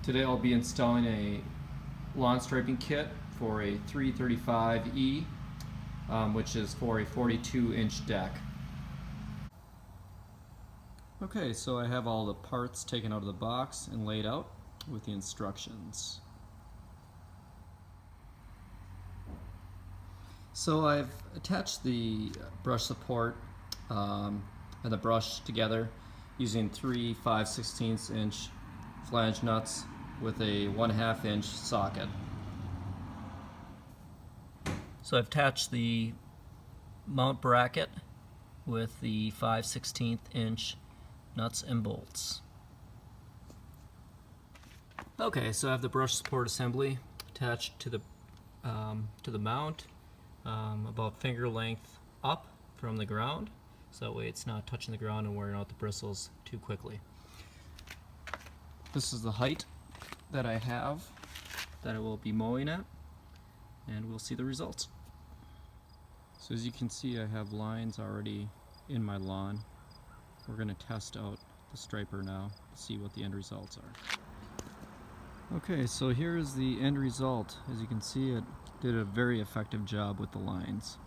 Today I'll be installing a lawn striping kit for a 335E, which is for a 42-inch deck. Okay, so I have all the parts taken out of the box and laid out with the instructions. So I've attached the brush support and the brush together using three 5/16 inch flange nuts with a 1/2 inch socket. So I've attached the mount bracket with the 5/16 inch nuts and bolts. Okay, so I have the brush support assembly attached to the mount, about finger length up from the ground, so that way it's not touching the ground and wearing out the bristles too quickly. This is the height that I have that I will be mowing at, and we'll see the results. So as you can see, I have lines already in my lawn. We're going to test out the striper now to see what the end results are. Okay, so here is the end result. As you can see, it did a very effective job with the lines.